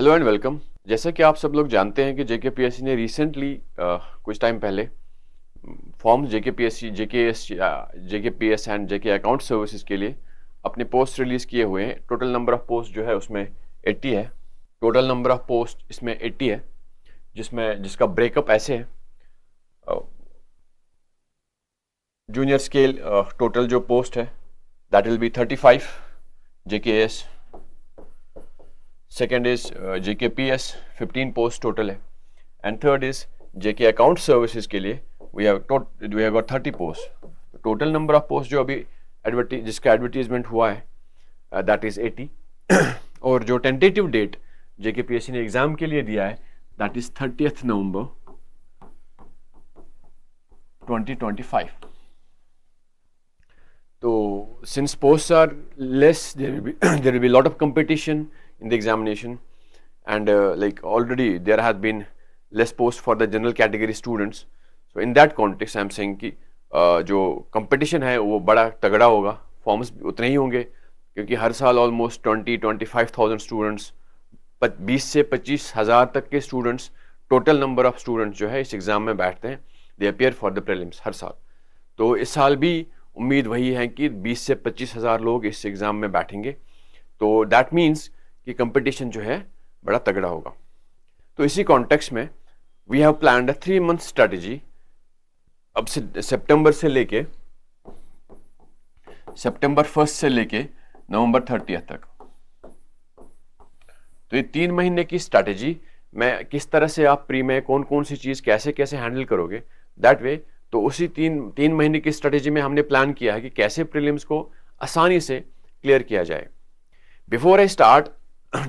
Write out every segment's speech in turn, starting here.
Hello and welcome. जैसा कि आप सब लोग जानते हैं कि जेकेपीएससी ने रिसेंटली कुछ टाइम पहले form JKPSC JKPS and JK account services के लिए अपने पोस्ट रिलीज किए हुए हैं। टोटल नंबर ऑफ पोस्ट जो है उसमें 80 है। टोटल नंबर ऑफ पोस्ट इसमें 80 है, जिसका ब्रेकअप ऐसे है। जूनियर स्केल टोटल जो पोस्ट है that will be 35 JKS. Second is JKPS 15 post total है, and third is JK account services के लिए we have got 30 post. Total number of post जो अभी जिसका एडवर्टीजमेंट हुआ है that is 80 और जो टेंटेटिव डेट JKPSC ने एग्जाम के लिए दिया है that is 30th November 2025. तो since posts are less, there will be lot of competition in the examination, and like already there has been less post for the general category students. So in that context I am saying कि जो competition है वो बड़ा तगड़ा होगा, forms भी उतने ही होंगे क्योंकि हर साल ऑलमोस्ट 20-25,000 स्टूडेंट्स 20 से 25,000 तक के students total number of students जो है इस एग्जाम में बैठते हैं। They appear for the prelims हर साल। तो इस साल भी उम्मीद वही है कि 20 से 25,000 लोग इस एग्जाम में बैठेंगे। तो दैट मीन्स कि कंपटीशन जो है बड़ा तगड़ा होगा। तो इसी कॉन्टेक्स्ट में we have planned a 3 month strategy. अब सितंबर 1 से लेके नवंबर 30 तक। तो ये 3 महीने की स्ट्रेटेजी में किस तरह से आप प्री में कौन कौन सी चीज कैसे कैसे हैंडल करोगे दैट वे। तो उसी तीन महीने की स्ट्रेटेजी में हमने प्लान किया है कि कैसे प्रीलिम्स को आसानी से क्लियर किया जाए। Before I start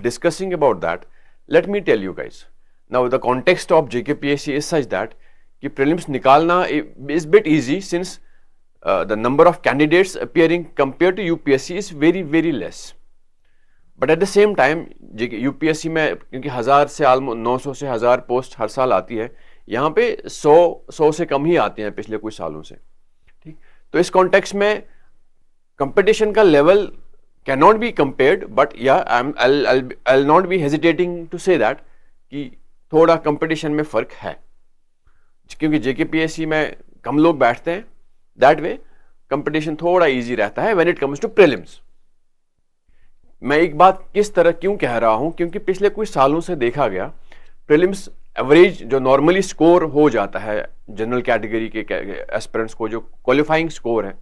discussing about that, let me tell you guys, now the context of JKPSC is such that कि prelims निकालना is bit easy since the number of candidates appearing compared to UPSC is very less. But at the same time UPSC में क्योंकि 1000 से almost 900 से 1000 post हर साल आती है, यहाँ पे 100 से कम ही आते हैं पिछले कुछ सालों से। ठीक, तो इस कॉन्टेक्स्ट में कंपटीशन का level cannot be compared, but yeah, I'll not be hesitating to say that कि थोड़ा कंपटीशन में फर्क है क्योंकि जेकेपीएससी में कम लोग बैठते हैं। दैट वे कंपटीशन थोड़ा इजी रहता है when it comes to prelims. मैं एक बात किस तरह क्यों कह रहा हूं, क्योंकि पिछले कुछ सालों से देखा गया प्रीलिम्स एवरेज जो नॉर्मली स्कोर हो जाता है जनरल कैटेगरी के एस्पिरेंट्स को, जो क्वालिफाइंग स्कोर है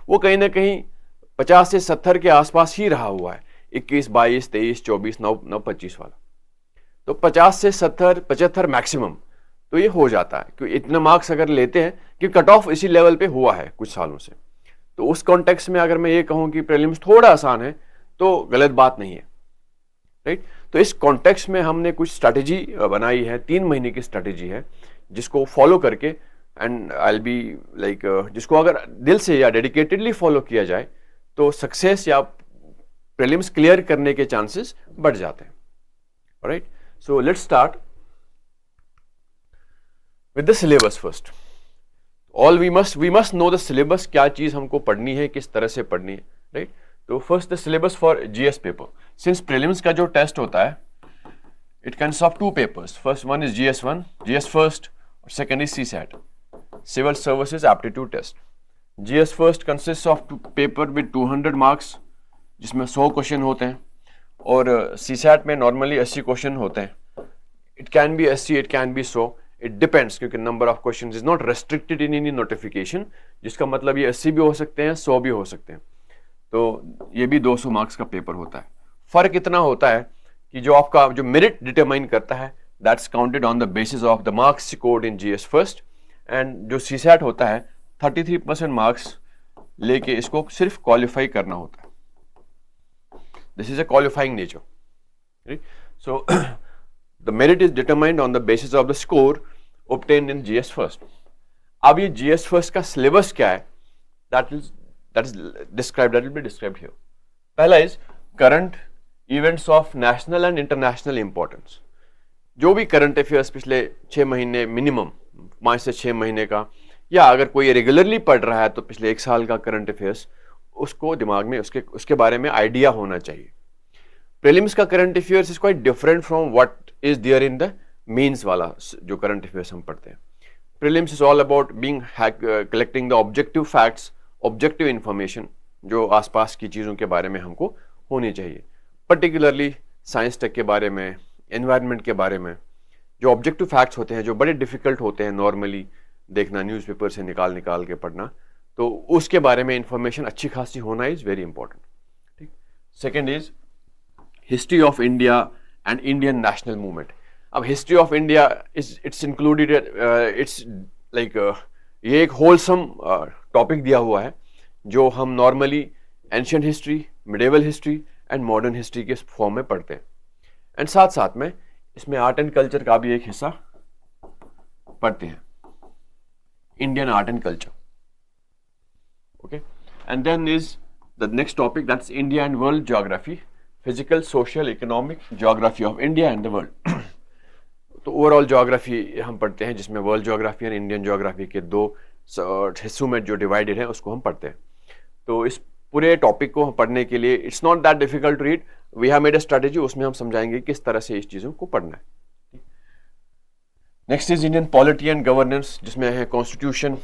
वो कहीं ना कहीं 50 से 70 के आसपास ही रहा हुआ है। 21, 22, 23, 24, 9, 25 वाला। तो 50 से 70, 75 मैक्सिमम तो ये हो जाता है क्योंकि इतने मार्क्स अगर लेते हैं कि कट ऑफ इसी लेवल पे हुआ है कुछ सालों से। तो उस कॉन्टेक्स्ट में अगर मैं ये कहूँ कि प्रीलिम्स थोड़ा आसान है तो गलत बात नहीं है, राइट। तो इस कॉन्टेक्स्ट में हमने कुछ स्ट्रैटेजी बनाई है, 3 महीने की स्ट्रैटेजी है जिसको फॉलो करके and I will be like जिसको अगर दिल से या डेडिकेटेडली फॉलो किया जाए तो सक्सेस या प्रीलिम्स क्लियर करने के चांसेस बढ़ जाते हैं। Right, so let's start with the syllabus first. All we must know the syllabus, क्या चीज हमको पढ़नी है, किस तरह से पढ़नी है, राइट। तो first the syllabus for GS paper. Since prelims का जो टेस्ट होता है it consist of 2 papers. First one is GS1, GS first, और second is CSAT, civil services aptitude test. GS first consist of paper with 200 marks जिसमें 100 question होते हैं, और CSAT में नॉर्मली 80 क्वेश्चन होते हैं। It can be 80, it can be 100, it depends क्योंकि number of question is not restricted in any notification, जिसका मतलब ये 80 भी हो सकते हैं, 100 भी हो सकते हैं। तो ये भी 200 मार्क्स का पेपर होता है। फर्क इतना होता है कि जो आपका जो मेरिट डिटरमाइन करता है that's counted on the basis of the marks scored in GS first, and जो CSAT होता है 33% मार्क्स लेके इसको सिर्फ क्वालिफाई करना होता है। This is a qualifying nature. So the merit is determined on the basis of the score obtained in GS first. अब ये GS फर्स्ट का सिलेबस क्या है that will be described here. पहला is current events of national and international importance. जो भी current affairs पिछले 6 महीने मिनिमम 5 से 6 महीने का, या अगर कोई रेगुलरली पढ़ रहा है तो पिछले 1 साल का करंट अफेयर्स, उसको दिमाग में उसके बारे में आइडिया होना चाहिए। प्रीलिम्स का current affairs is quite different from what is there in the mains वाला जो करंट अफेयर्स हम पढ़ते हैं. Prelims is all about being collecting the objective facts, objective information जो आसपास की चीज़ों के बारे में हमको होनी चाहिए, पर्टिकुलरली साइंस टेक के बारे में, एनवायरनमेंट के बारे में. जो ऑब्जेक्टिव फैक्ट्स होते हैं जो बड़े डिफिकल्ट होते हैं नॉर्मली देखना, न्यूज़पेपर से निकाल निकाल के पढ़ना, तो उसके बारे में इंफॉर्मेशन अच्छी खासी होना इज़ वेरी इंपॉर्टेंट. ठीक. Second is history of India and Indian national movement. अब history of India is its included, its like ये एक होलसम टॉपिक दिया हुआ है जो हम normally ancient history, medieval history and modern history के फॉर्म में पढ़ते हैं. एंड साथ साथ में इसमें आर्ट एंड कल्चर का भी एक हिस्सा पढ़ते हैं, Indian art and culture. Okay. And then is the next topic that's India and world geography, physical, social, economic geography of India and the world. तो ओवरऑल ज्योग्राफी हम पढ़ते हैं जिसमें world geography and Indian geography के दो हिस्सों में जो डिवाइडेड है उसको हम पढ़ते हैं. तो इस पूरे टॉपिक को पढ़ने के लिए it's not that difficult to read. We have made a strategy, उसमें हम समझाएंगे किस तरह से इस चीज़ों को पढ़ना है. Next is Indian polity and governance, जिसमें है constitution,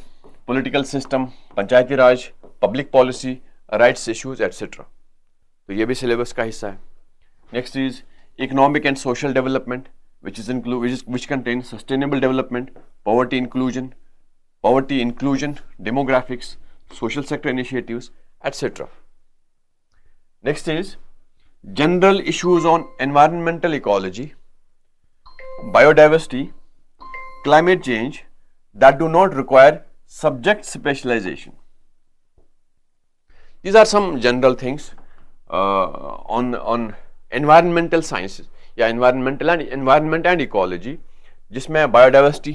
political system, Panchayati Raj, public policy, rights issues etcetera. तो ये भी सिलेबस का हिस्सा है. Next is economic and social development which contains sustainable development, poverty inclusion, demographics, social sector initiatives, etc. Next is general issues on environmental ecology, biodiversity, climate change that do not require subject specialization. These are some general things on environmental sciences या environment and ecology, जिसमें biodiversity,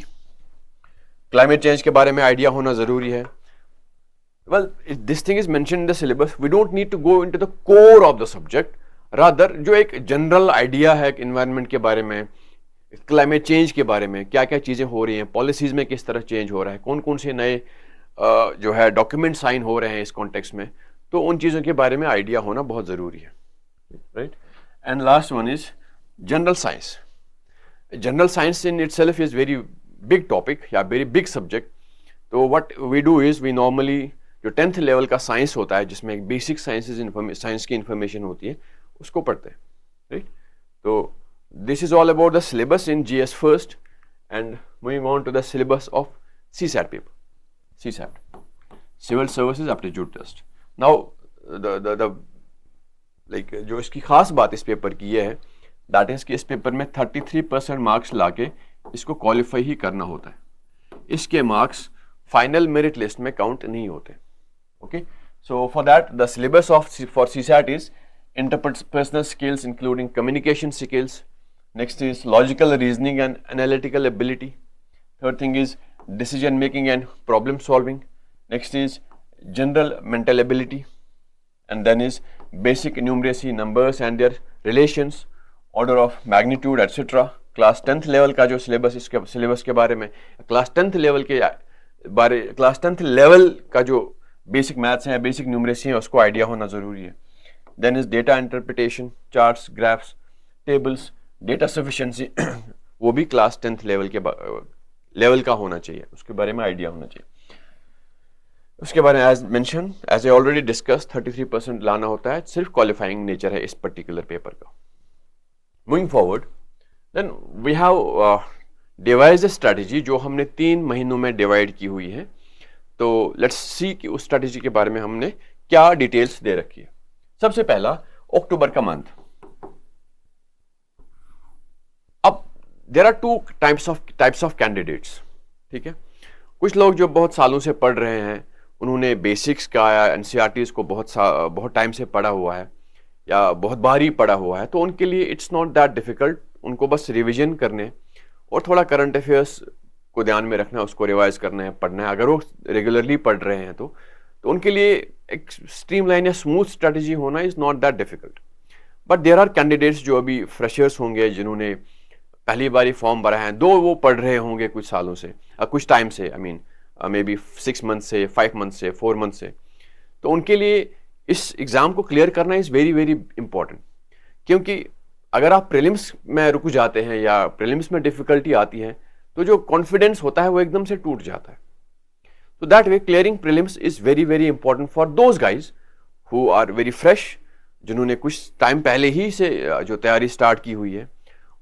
climate change के बारे में idea होना जरूरी है. Well, this thing is mention in the syllabus. We don't need to go into the core of the subject, rather जो एक जनरल आइडिया है एनवायरनमेंट के बारे में, क्लाइमेट चेंज के बारे में, क्या क्या चीज़ें हो रही हैं, पॉलिसीज में किस तरह चेंज हो रहा है, कौन कौन से नए जो है डॉक्यूमेंट साइन हो रहे हैं इस कॉन्टेक्स्ट में, तो उन चीज़ों के बारे में आइडिया होना बहुत ज़रूरी है. Right. And last one is general science. General science in itself is very big topic या very big subject. तो what we do is we normally जो 10th level का science होता है जिसमें basic science की information होती है उसको पढ़ते हैं. Right? तो this is all about the syllabus in GS first and moving on to the syllabus of CSAT paper. CSAT, Civil Services Aptitude Test. Now the like जो इसकी खास बात इस पेपर की ये है दैट इज कि इस पेपर में 33% मार्क्स लाके इसको क्वालिफाई ही करना होता है. इसके मार्क्स फाइनल मेरिट लिस्ट में काउंट नहीं होते. Okay. So for that the syllabus for CSAT is interpersonal skills including communication skills. Next is logical reasoning and analytical ability. Third thing is decision making and problem solving. Next is general mental ability. And then is basic numeracy, numbers and their relations, order of magnitude etcetera. Class 10th level का जो syllabus के बारे में, class 10th level का जो basic maths हैं, basic numeracy है, उसको आइडिया होना जरूरी है. Then is data interpretation, charts, graphs, tables, data sufficiency वो भी क्लास 10th लेवल का होना चाहिए, उसके बारे में आइडिया होना चाहिए. उसके बारे में एज ए ऑलरेडी डिस्कस 33% लाना होता है, सिर्फ क्वालिफाइंग नेचर है इस पर्टिकुलर पेपर का. Moving forward, then we have devised a strategy जो हमने 3 महीनों में डिवाइड की हुई है. तो let's see कि उस स्ट्रैटेजी के बारे में हमने क्या डिटेल्स दे रखी है. सबसे पहला अक्टूबर का मंथ. अब there are 2 types of candidates. ठीक है. कुछ लोग जो बहुत सालों से पढ़ रहे हैं, उन्होंने बेसिक्स का या एनसीईआरटीज को बहुत टाइम से पढ़ा हुआ है या बहुत बारी पढ़ा हुआ है, तो उनके लिए इट्स नॉट दैट डिफिकल्ट. उनको बस रिवीजन करने और थोड़ा करंट अफेयर्स को ध्यान में रखना है, उसको रिवाइज करना है, पढ़ना है. अगर वो रेगुलरली पढ़ रहे हैं तो उनके लिए एक स्ट्रीमलाइन या स्मूथ स्ट्रेटजी होना is not that difficult. But there are candidates जो अभी फ्रेशर्स होंगे, जिन्होंने पहली बारी फॉर्म भरा है, दो वो पढ़ रहे होंगे कुछ सालों से, कुछ टाइम से, I mean may be 6 month से, 5 मंथ से, 4 मंथ से. तो उनके लिए इस एग्ज़ाम को क्लियर करना इज़ वेरी वेरी इंपॉर्टेंट, क्योंकि अगर आप प्रीलिम्स में रुक जाते हैं या प्रीलिम्स में डिफिकल्टी आती है तो जो कॉन्फिडेंस होता है वो एकदम से टूट जाता है। तो that way clearing prelims is very very important for those guys who are very fresh, जिन्होंने कुछ टाइम पहले ही से जो तैयारी स्टार्ट की हुई है,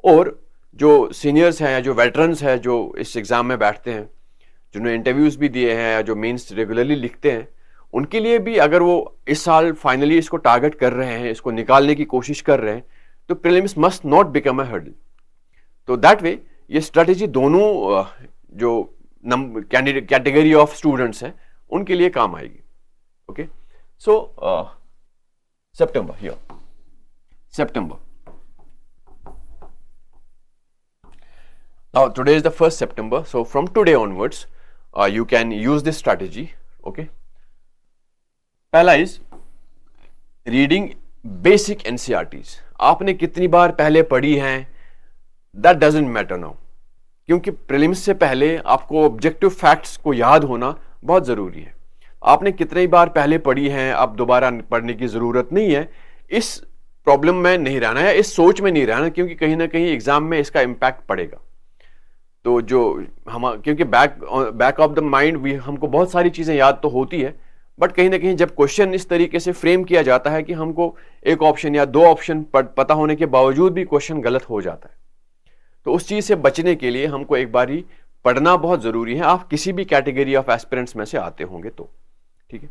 और जो सीनियर्स हैं या जो वेटरन्स हैं जो इस एग्ज़ाम में बैठते हैं, जिन्होंने इंटरव्यूज़ भी दिए हैं या जो मेंस रेगुलरली लिखते हैं, उनके लिए भी अगर वो इस साल फाइनली इसको टारगेट कर रहे हैं, इसको निकालने की कोशिश कर रहे हैं, तो prelims must not become a hurdle. तो दैट वे ये स्ट्रेटेजी दोनों जो कैटेगरी ऑफ स्टूडेंट्स हैं उनके लिए काम आएगी। Okay, so September here. September. Now today is the 1st September, so from today onwards, you can use this strategy. Okay. पहला is reading basic NCERTs. आपने कितनी बार पहले पढ़ी हैं, that doesn't matter now. क्योंकि प्रीलिम्स से पहले आपको ऑब्जेक्टिव फैक्ट्स को याद होना बहुत जरूरी है। आपने कितनी बार पहले पढ़ी हैं, अब दोबारा पढ़ने की जरूरत नहीं है। इस प्रॉब्लम में नहीं रहना है, इस सोच में नहीं रहना, क्योंकि कहीं ना कहीं एग्जाम में इसका इम्पैक्ट पड़ेगा। तो जो हम क्योंकि बैक ऑफ द माइंड हमको बहुत सारी चीजें याद तो होती है, बट कहीं ना कहीं जब क्वेश्चन इस तरीके से फ्रेम किया जाता है कि हमको एक ऑप्शन या दो ऑप्शन पता होने के बावजूद भी क्वेश्चन गलत हो जाता है, तो उस चीज से बचने के लिए हमको एक बारी पढ़ना बहुत जरूरी है। आप किसी भी कैटेगरी ऑफ एस्पिरेंट्स में से आते होंगे तो ठीक है।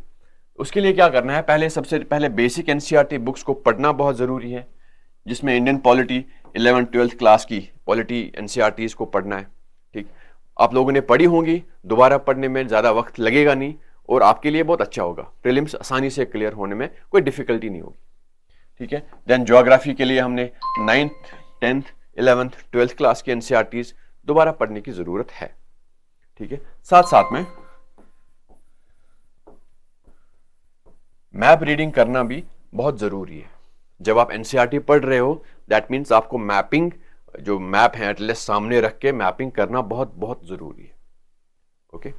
उसके लिए क्या करना है, सबसे पहले बेसिक एनसीईआरटी बुक्स को पढ़ना बहुत जरूरी है, जिसमें इंडियन पॉलिटी 11th-12th क्लास की पॉलिटी एनसीईआरटीज को पढ़ना है। ठीक, आप लोगों ने पढ़ी होंगी, दोबारा पढ़ने में ज्यादा वक्त लगेगा नहीं और आपके लिए बहुत अच्छा होगा। प्रीलिम्स आसानी से क्लियर होने में कोई डिफिकल्टी नहीं होगी। ठीक है। देन ज्योग्राफी के लिए हमने 9th, 10th, 11th, 12th class की एनसीईआरटीज दोबारा पढ़ने की जरूरत है। ठीक है। साथ साथ में मैप रीडिंग करना भी बहुत जरूरी है। जब आप एनसीईआरटी पढ़ रहे हो, दैट मीन्स आपको मैपिंग, जो मैप है एटलीस्ट सामने रख के मैपिंग करना बहुत बहुत जरूरी है। ओके।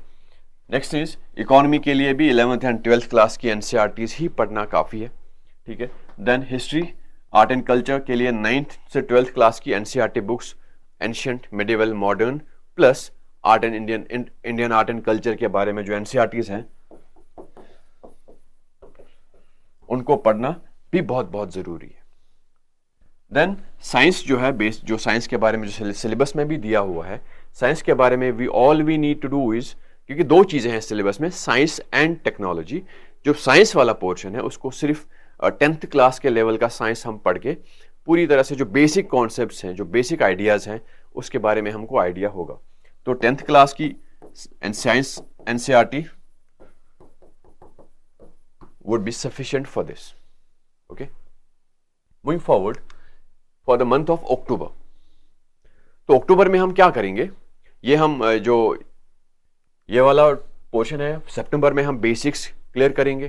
नेक्स्ट इज इकोनॉमी के लिए भी 11th एंड 12th क्लास की एनसीईआरटीज ही पढ़ना काफी है। ठीक है। Then history, art and culture के लिए 9th से 12th क्लास की NCERT books, ancient, medieval, modern plus art and Indian art and culture के बारे में जो एनसीईआरटीज हैं उनको पढ़ना भी बहुत बहुत जरूरी है। देन साइंस जो है, जो साइंस के बारे में जो सिलेबस में भी दिया हुआ है, साइंस के बारे में we need to do is, क्योंकि दो चीजें हैं सिलेबस में, साइंस एंड टेक्नोलॉजी। जो साइंस वाला पोर्शन है उसको सिर्फ 10th क्लास के लेवल का साइंस हम पढ़ के पूरी तरह से जो बेसिक कॉन्सेप्ट्स हैं, जो बेसिक आइडियाज हैं, उसके बारे में हमको आइडिया होगा। तो 10th क्लास की science NCERT would be sufficient for this. Okay. Moving forward for the month of October. तो अक्टूबर में हम क्या करेंगे, ये हम जो ये वाला पोर्शन है, सितंबर में हम बेसिक्स क्लियर करेंगे।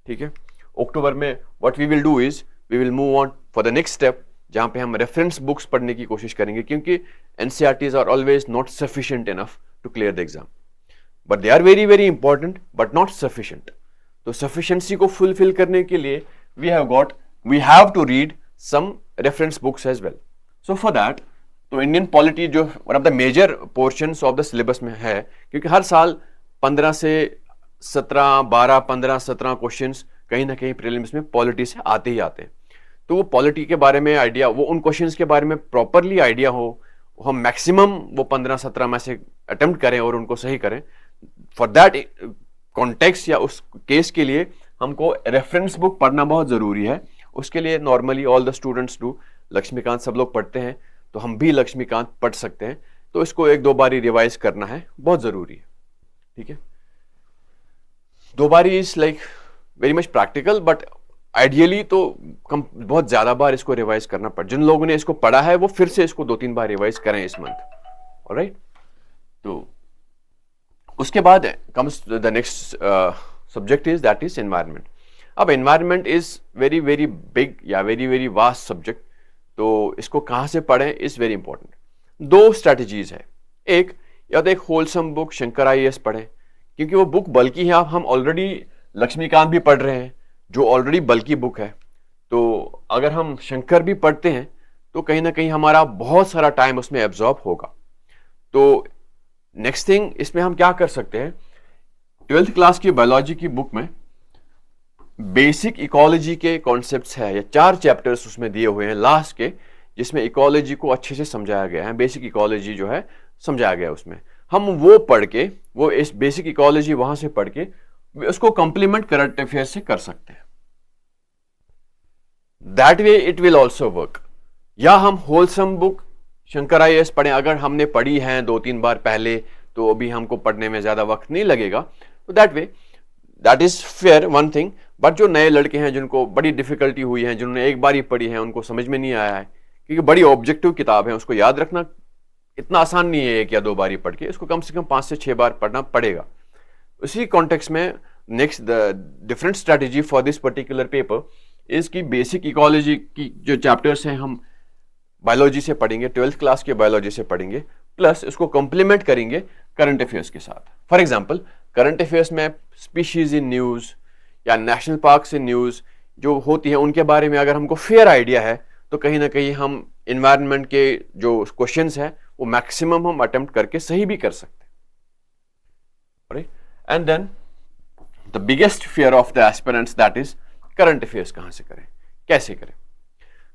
ठीक है। अक्टूबर में what we will do is we will move on for the next step, जहां पे हम रेफरेंस बुक्स पढ़ने की कोशिश करेंगे, क्योंकि NCERTs are always not sufficient enough to clear the exam, but they are very very important but not sufficient. तो sufficiency को फुलफिल करने के लिए we have to read some reference books as well. So for that, तो Indian polity जो one of the major portions of the syllabus में है, क्योंकि हर साल 15 से 17, 12, 15, 17 क्वेश्चंस कहीं ना कहीं प्रीलिम्स में पॉलिटी से आते ही आते हैं। तो वो पॉलिटी के बारे में आइडिया, वो उन क्वेश्चंस के बारे में प्रॉपरली आइडिया हो, हम मैक्सिमम वो 15-17 में से अटेम्प्ट करें और उनको सही करें। फॉर दैट कॉन्टेक्स्ट या उस केस के लिए हमको रेफरेंस बुक पढ़ना बहुत जरूरी है। उसके लिए normally all the students do, Laxmikanth सब लोग पढ़ते हैं, तो हम भी लक्ष्मीकांत पढ़ सकते हैं। तो इसको 1-2 बारी रिवाइज करना है, बहुत जरूरी है। ठीक है। 2 बारी is like very much practical, but ideally तो बहुत ज्यादा बार इसको रिवाइज करना पड़। जिन लोगों ने इसको पढ़ा है वो फिर से इसको 2-3 बार रिवाइज करें इस मंथ। ऑलराइट। तो उसके बाद comes the next subject is that is environment. अब environment is very very big या वेरी वेरी वास्ट सब्जेक्ट, तो इसको कहाँ से पढ़ें इज वेरी इंपॉर्टेंट। 2 स्ट्रैटेजीज है। एक, या तो एक होलसम बुक शंकर IAS पढ़ें, क्योंकि वो बुक बल्कि है। आप हम ऑलरेडी लक्ष्मीकांत भी पढ़ रहे हैं जो ऑलरेडी बल्कि बुक है, तो अगर हम शंकर भी पढ़ते हैं तो कहीं ना कहीं हमारा बहुत सारा टाइम उसमें एब्जॉर्ब होगा। तो नेक्स्ट थिंग इसमें हम क्या कर सकते हैं, 12th क्लास की बायोलॉजी की बुक में बेसिक इकोलॉजी के कॉन्सेप्ट्स है या 4 चैप्टर्स उसमें दिए हुए हैं लास्ट के, जिसमें इकोलॉजी को अच्छे से समझाया गया है। बेसिक इकोलॉजी जो है समझाया गया है उसमें, हम वो पढ़ के, वो इस बेसिक इकोलॉजी वहां से पढ़ के उसको कंप्लीमेंट करंट अफेयर से कर सकते हैं। That way it will also work. या हम होलसम बुक शंकर IAS पढ़ें, अगर हमने पढ़ी है 2-3 बार पहले तो अभी हमको पढ़ने में ज्यादा वक्त नहीं लगेगा, तो that way that is fair one thing. But जो नए लड़के हैं जिनको बड़ी डिफिकल्टी हुई है, जिन्होंने एक बार ही पढ़ी है, उनको समझ में नहीं आया है, क्योंकि बड़ी ऑब्जेक्टिव किताब है, उसको याद रखना इतना आसान नहीं है 1 या 2 बार ही पढ़ के, इसको कम से कम 5 से 6 बार पढ़ना पड़ेगा। उसी कॉन्टेक्स्ट में next the different strategy for this particular paper is की बेसिक इकोलॉजी की जो चैप्टर्स हैं हम बायोलॉजी से पढ़ेंगे, 12th क्लास के बायोलॉजी से पढ़ेंगे, प्लस इसको कॉम्प्लीमेंट करेंगे करंट अफेयर्स के साथ। फॉर एग्जांपल करंट अफेयर्स में स्पीशीज इन न्यूज़ या नेशनल पार्क इन न्यूज़ जो होती है उनके बारे में अगर हमको फेयर आइडिया है तो कहीं ना कहीं हम इन्वायरमेंट के जो क्वेश्चंस है वो मैक्सिमम हम अटेम्प्ट करके सही भी कर सकते हैं। Right, and then the biggest fear of the aspirants that is current affairs कहां से करें, कैसे करें।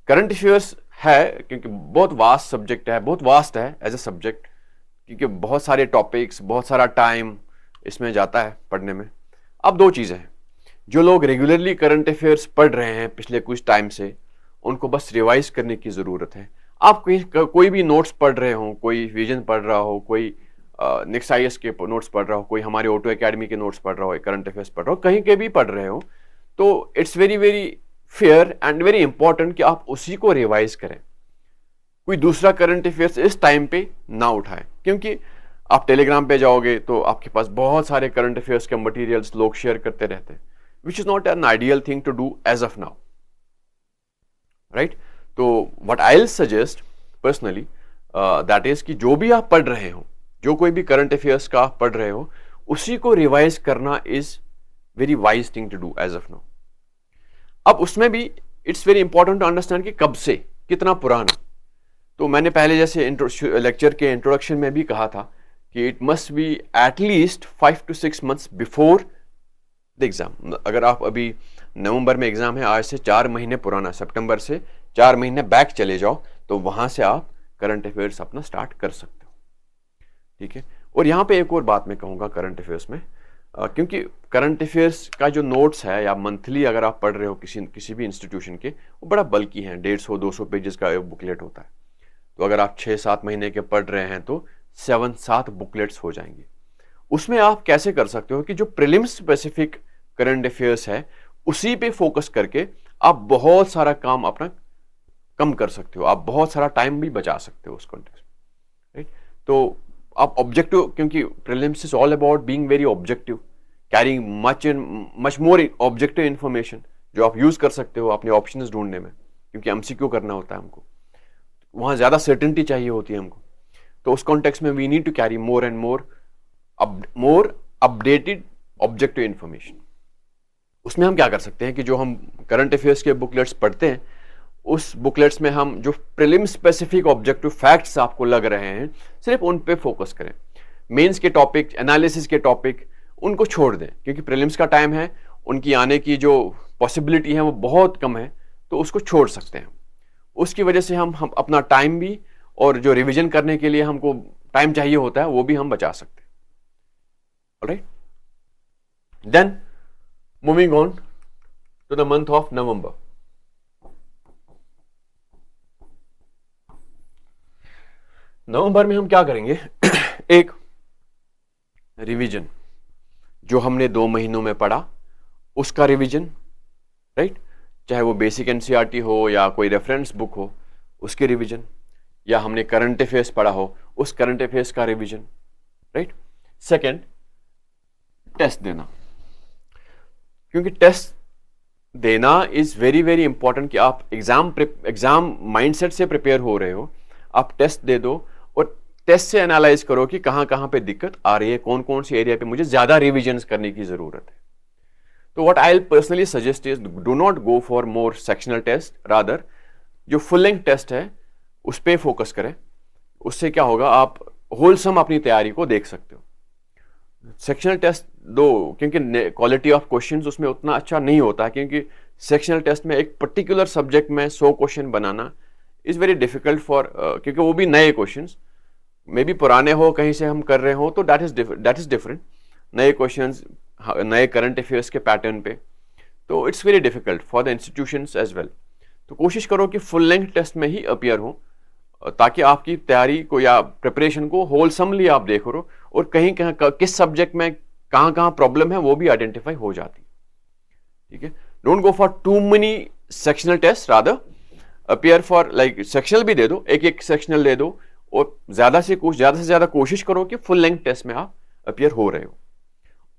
करंट अफेयर्स है क्योंकि बहुत वास्ट सब्जेक्ट है, बहुत वास्ट है एज ए सब्जेक्ट, क्योंकि बहुत सारे टॉपिक्स, बहुत सारा टाइम इसमें जाता है पढ़ने में। अब 2 चीज़ें हैं, जो लोग रेगुलरली करंट अफेयर्स पढ़ रहे हैं पिछले कुछ टाइम से, उनको बस रिवाइज करने की ज़रूरत है। आप कोई भी नोट्स पढ़ रहे हो, कोई विजन पढ़ रहा हो, कोई नेक्स्ट IAS के नोट्स पढ़ रहा हो, कोई हमारे ऑटो एकेडमी के नोट्स पढ़ रहा हो, करंट अफेयर्स पढ़ रहा हो, कहीं के भी पढ़ रहे हो, तो it's very very fair and very important कि आप उसी को रिवाइज करें। कोई दूसरा करंट अफेयर्स इस टाइम पे ना उठाएं, क्योंकि आप टेलीग्राम पे जाओगे तो आपके पास बहुत सारे करंट अफेयर्स के मटेरियल्स लोग शेयर करते रहते हैं, which is not an ideal thing to do as of now. Right, तो what I will suggest personally that is कि जो भी आप पढ़ रहे हो, जो कोई भी करंट अफेयर्स का आप पढ़ रहे हो, उसी को रिवाइज करना is very wise thing to do as of now. अब उसमें भी it's very important to understand कि कब से, कितना पुराना। तो मैंने पहले जैसे लेक्चर के इंट्रोडक्शन में भी कहा था कि it must be at least 5 to 6 months before the exam. अगर आप अभी नवंबर में एग्जाम है, आज से 4 महीने पुराना, सितंबर से 4 महीने बैक चले जाओ, तो वहां से आप करंट अफेयर्स अपना स्टार्ट कर सकते हो। ठीक है, और यहाँ पे एक और बात मैं कहूँगा करंट अफेयर्स में, क्योंकि करंट अफेयर्स का जो नोट्स है या मंथली अगर आप पढ़ रहे हो किसी भी इंस्टीट्यूशन के, वो बड़ा बल्कि है, 150-200 पेजेस का एक बुकलेट होता है। तो अगर आप 6-7 महीने के पढ़ रहे हैं तो 7 बुकलेट्स हो जाएंगे। उसमें आप कैसे कर सकते हो कि जो प्रीलिम्स स्पेसिफिक करंट अफेयर्स है उसी पे फोकस करके आप बहुत सारा काम अपना कम कर सकते हो, आप बहुत सारा टाइम भी बचा सकते हो उस कॉन्टेक्स्ट में। राइट, तो आप ऑब्जेक्टिव, क्योंकि prelims is all about being very objective, carrying much more objective information जो आप यूज कर सकते हो अपने ऑप्शंस ढूंढने में, क्योंकि MCQ करना होता है हमको, वहां ज्यादा सर्टेनिटी चाहिए होती है हमको। तो उस कॉन्टेक्स्ट में we need to carry more and more updated objective information. उसमें हम क्या कर सकते हैं कि जो हम करंट अफेयर्स के बुकलेट्स पढ़ते हैं, उस बुकलेट्स में हम जो प्रीलिम स्पेसिफिक ऑब्जेक्टिव फैक्ट्स आपको लग रहे हैं, सिर्फ उन पे फोकस करें। मेंस के टॉपिक, एनालिसिस के टॉपिक, उनको छोड़ दें, क्योंकि प्रीलिम्स का टाइम है, उनकी आने की जो पॉसिबिलिटी है वो बहुत कम है, तो उसको छोड़ सकते हैं। उसकी वजह से हम अपना टाइम भी, और जो रिवीजन करने के लिए हमको टाइम चाहिए होता है, वो भी हम बचा सकते हैं। Alright, then moving on to the month of November. नवंबर में हम क्या करेंगे एक रिवीजन, जो हमने 2 महीनों में पढ़ा उसका रिवीजन। राइट, चाहे वो बेसिक NCERT हो या कोई रेफरेंस बुक हो उसके रिवीजन, या हमने करंट अफेयर्स पढ़ा हो उस करंट अफेयर्स का रिवीजन। राइट, सेकंड टेस्ट देना, क्योंकि टेस्ट देना इज वेरी वेरी इंपॉर्टेंट कि आप एग्जाम माइंडसेट से प्रिपेयर हो रहे हो, आप टेस्ट दे दो और टेस्ट से एनालाइज करो कि कहां कहां पे दिक्कत आ रही है, कौन कौन सी एरिया पे मुझे ज्यादा रिविजन्स करने की जरूरत है। तो what I personally suggest is do not go for more sectional test, rather जो फुल लेंथ टेस्ट है उस पर फोकस करें। उससे क्या होगा, आप होलसम अपनी तैयारी को देख सकते हो। सेक्शनल टेस्ट दो, क्योंकि क्वालिटी ऑफ क्वेश्चंस उसमें उतना अच्छा नहीं होता है, क्योंकि सेक्शनल टेस्ट में एक पर्टिकुलर सब्जेक्ट में 100 question banana is very difficult for, क्योंकि वो भी नए क्वेश्चंस, मे बी पुराने हो कहीं से हम कर रहे हो तो दैट इज डिफरेंट। नए क्वेश्चंस, नए करंट अफेयर्स के पैटर्न पे, तो it's very difficult for the institutions as well. तो कोशिश करो कि फुल लेंथ टेस्ट में ही अपीयर हो, ताकि आपकी तैयारी को या प्रिपरेशन को होलसमली आप देखो रहो, और कहीं कहीं किस सब्जेक्ट में कहाँ प्रॉब्लम है वो भी आइडेंटिफाई हो जाती है। ठीक है, don't go for too many sectional test, rather appear for like sectional भी दे दो, एक एक सेक्शनल दे दो, और ज्यादा से ज्यादा कोशिश करो कि फुल लेंथ टेस्ट में आप अपीयर हो रहे हो।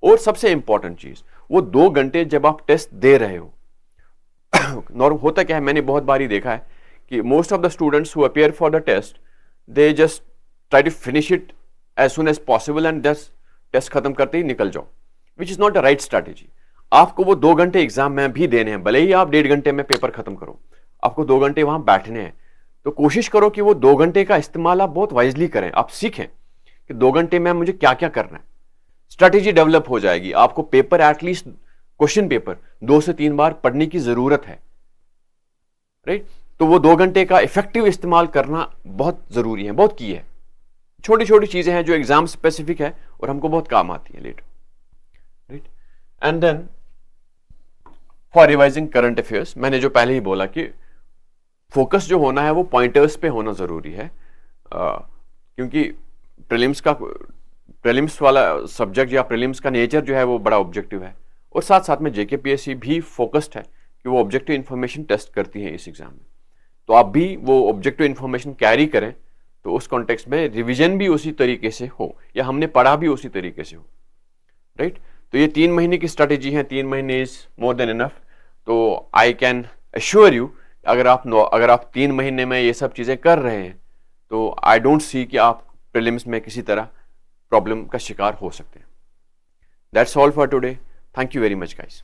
और सबसे इंपॉर्टेंट चीज, वो 2 घंटे जब आप टेस्ट दे रहे हो, नॉर्म होता क्या है, मैंने बहुत बार ही देखा है कि most of the students who appear for the test they just try to finish it as soon as possible and just test खत्म करते ही निकल जाओ, which is not a right strategy. आपको वो 2 घंटे एग्जाम में भी देने हैं, भले ही आप 1.5 घंटे में पेपर खत्म करो, आपको 2 घंटे वहां बैठने हैं। तो कोशिश करो कि वो 2 घंटे का इस्तेमाल आप बहुत वाइजली करें, आप सीखें कि 2 घंटे में मुझे क्या क्या करना है, स्ट्रैटेजी डेवलप हो जाएगी। आपको पेपर एटलीस्ट क्वेश्चन पेपर 2 से 3 बार पढ़ने की जरूरत है, राइट। तो वो 2 घंटे का इफेक्टिव इस्तेमाल करना बहुत जरूरी है, बहुत की है। छोटी छोटी चीजें हैं जो एग्जाम स्पेसिफिक है और हमको बहुत काम आती है later, right. And then for revising current affairs, मैंने जो पहले ही बोला कि फोकस जो होना है वो पॉइंटर्स पे होना जरूरी है, क्योंकि प्रीलिम्स वाला सब्जेक्ट या प्रीलिम्स का नेचर जो है वो बड़ा ऑब्जेक्टिव है, और साथ साथ में जेकेपीएससी भी फोकस्ड है कि वो ऑब्जेक्टिव इन्फॉर्मेशन टेस्ट करती है इस एग्जाम में। तो आप भी वो ऑब्जेक्टिव इन्फॉर्मेशन कैरी करें, तो उस कॉन्टेक्स्ट में रिवीजन भी उसी तरीके से हो, या हमने पढ़ा भी उसी तरीके से हो, राइट। तो ये 3 महीने की स्ट्रैटेजी है, 3 महीने इज मोर देन इनफ। तो आई कैन अश्योर यू, अगर आप 3 महीने में ये सब चीजें कर रहे हैं, तो आई डोंट सी कि आप प्रीलिम्स में किसी तरह प्रॉब्लम का शिकार हो सकते हैं। That's all for today, thank you very much guys.